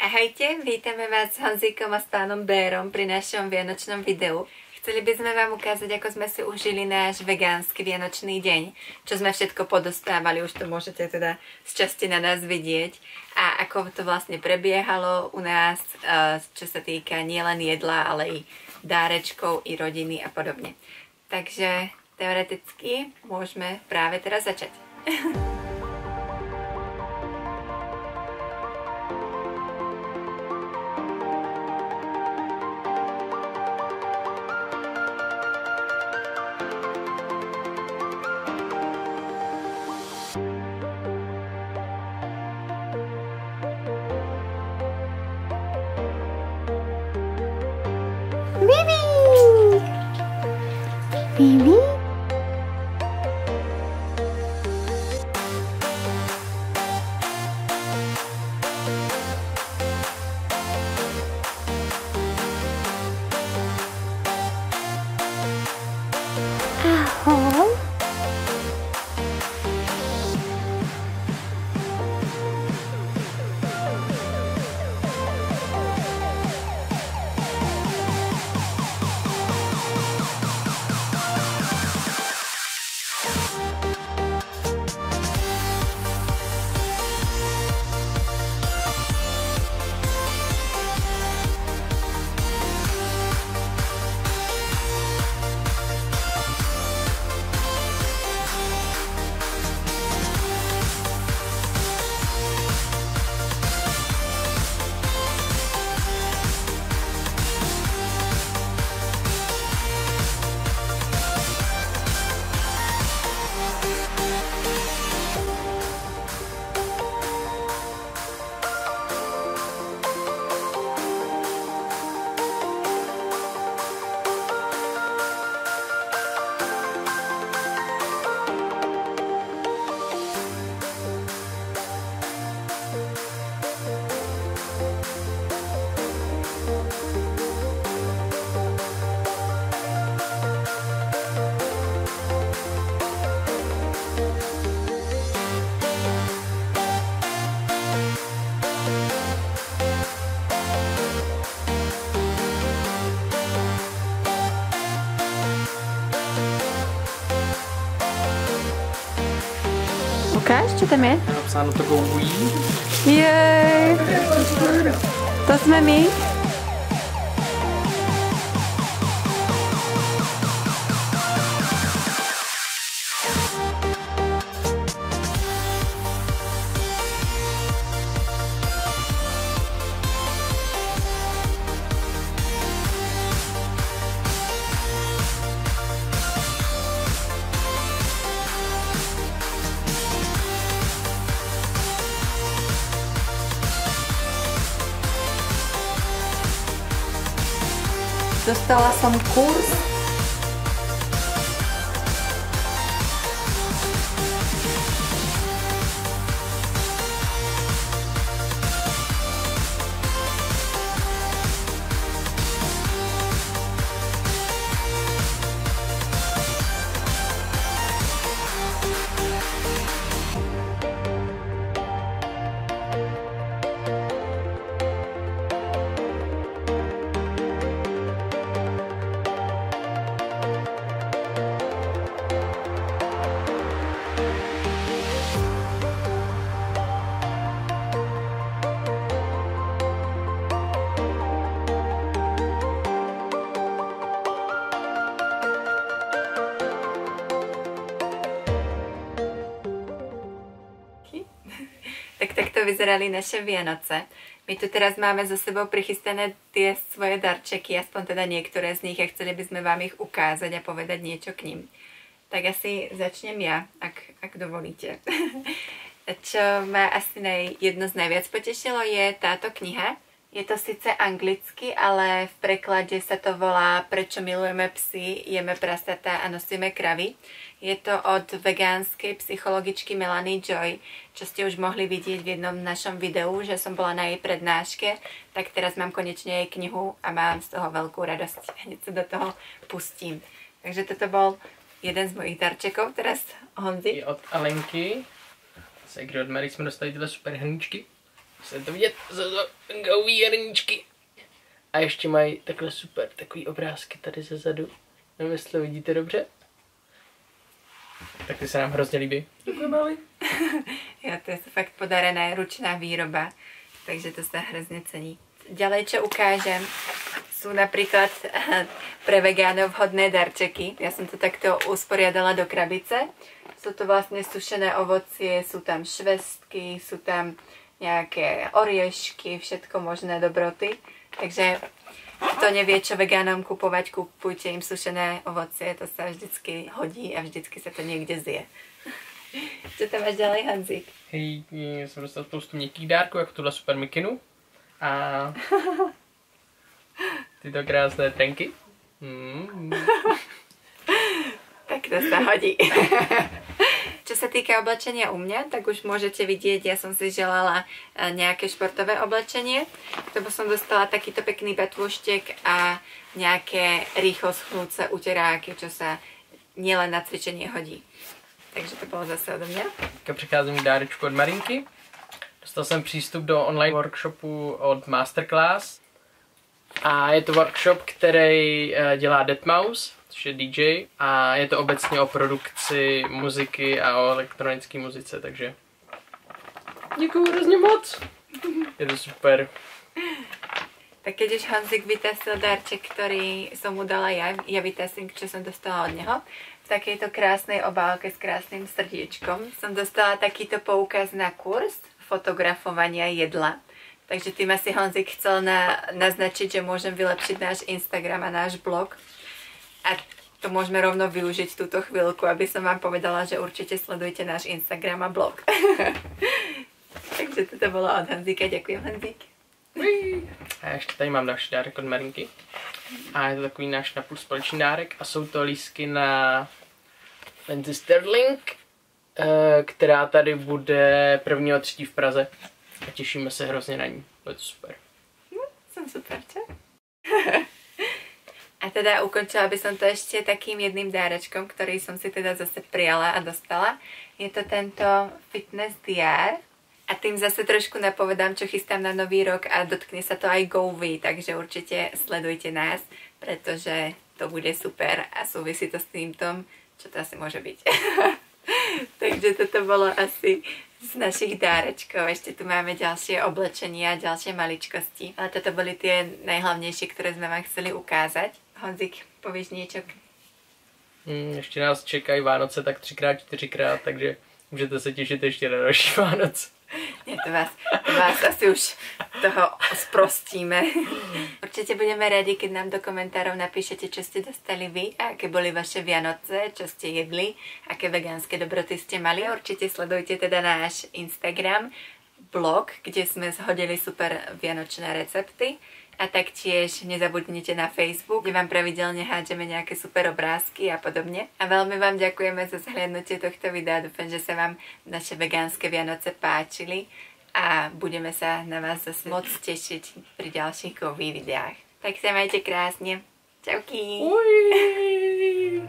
Ahojte, vítame vás s Honzíkom a s pánom Bérom pri našom vianočnom videu. Chceli by sme vám ukázať, ako sme si užili náš vegánsky vianočný deň, čo sme všetko podostávali, už to môžete teda z časti na nás vidieť, a ako to vlastne prebiehalo u nás, čo sa týka nielen jedla, ale i dárečkov, i rodiny a podobne. Takže teoreticky môžeme práve teraz začať. Bibi! Bibi? Ahoj. Ukáž, čo tam je? Je napsáno to go we. Jej! To sme my. Dostala som kurz. Tak takto vyzerali naše Vianoce. My tu teraz máme za sebou prichystané tie svoje darčeky, aspoň teda niektoré z nich, a chceli by sme vám ich ukázať a povedať niečo k nim. Tak asi začnem ja, ak dovolíte. Čo ma asi jedno z najviac potešilo, je táto kniha. Je to síce anglicky, ale v preklade sa to volá Prečo milujeme psy, jeme prasatá a nosíme kravy. Je to od vegánskej psychologičky Melanie Joy, čo ste už mohli vidieť v jednom našom videu, že som bola na jej prednáške, tak teraz mám konečne jej knihu a mám z toho veľkú radosť. Hneď sa do toho pustím. Takže toto bol jeden z mojich darčekov. Teraz Honzi. I od Alenky, segry od Mary, jsme dostali tyhle super hrníčky. Se to vidět, gauví hrníčky. A ještě mají takhle super, takový obrázky tady ze zadu. Nevím, jestli to vidíte dobře. Tak ty se nám hrozně líbí. Děkujeme, Ali. Jo, to je fakt podarená ručná výroba, takže to sa hrozne cení. Ďalej, čo ukážem, sú napríklad pre vegánov vhodné darčeky. Ja som to takto usporiadala do krabice. Sú to vlastne sušené ovocie, sú tam švestky, sú tam nejaké oriešky, všetko možné dobroty. Takže kto nevie, čo vegánom kupovať, kupujte im sušené ovocie, to sa vždycky hodí a vždycky sa to niekde zje. Co tam máš ďalej, Hanzík? Hej, já jsem dostal spoustu měkkých dárků, jako tuhle super mikinu. A tyto krásné trenky. Tak to sa hodí. Čo sa týka oblečenia u mňa, tak už môžete vidieť, ja som si želala nejaké športové oblečenie. Lebo som dostala takýto pekný batúštek a nejaké rýchlo schnúce uteráky, čo sa nielen na cvičenie hodí. Takže to bylo zase ode mě. Teďka přecházím k dárečku od Marinky. Dostal jsem přístup do online workshopu od Masterclass. A je to workshop, který dělá Deadmau5, což je DJ. A je to obecně o produkci muziky a o elektronické muzice, takže děkuju hrozně moc. Je to super. Tak keď už Honzik vytasil darček, ktorý som mu dala ja vytasím, čo som dostala od neho, v takejto krásnej obálke s krásnym srdiečkom som dostala takýto poukaz na kurz fotografovania jedla. Takže tým asi Honzik chcel naznačiť, že môžem vylepšiť náš Instagram a náš blog. A to môžeme rovno využiť túto chvíľku, aby som vám povedala, že určite sledujte náš Instagram a blog. Takže toto bolo od Honzíka. Ďakujem, Honzík. A ještě tady mám další dárek od Marinky. A je to takový náš napůl společný dárek. A jsou to lístky na Lindsay Sterling, která tady bude 1.3. v Praze. A těšíme se hrozně na ní. Bude to super. Som super, čo? A teda ukončila by som to ešte takým jedným dárečkom, ktorý som si teda zase prijala a dostala. Je to tento Fitness DR. A tým zase trošku napovedám, čo chystám na nový rok a dotkne sa to aj GoV, takže určite sledujte nás, pretože to bude super a súvisí to s týmto, čo to asi môže byť. Takže toto bolo asi z našich dárečkov. Ešte tu máme ďalšie oblečenia, ďalšie maličkosti. Ale toto boli tie najhlavnejšie, ktoré sme vám chceli ukázať. Honzik, povieš niečo? Ještě nás čekají Vánoce tak 3x, 4x, takže můžete se těšit ještě na další Vánoce. Nie, to vás asi už toho sprostíme. Určite budeme radi, keď nám do komentárov napíšete, čo ste dostali vy a aké boli vaše Vianoce, čo ste jedli, aké vegánske dobroty ste mali. Určite sledujte teda náš Instagram, blog, kde sme zhodili super vianočné recepty. A taktiež nezabudnite na Facebook, kde vám pravidelne hádžeme nejaké super obrázky a podobne. A veľmi vám ďakujeme za zhliadnutie tohto videa. Dúfam, že sa vám naše vegánske Vianoce páčili a budeme sa na vás zase moc tešiť pri ďalších videách. Tak sa majte krásne. Čauky! Uj.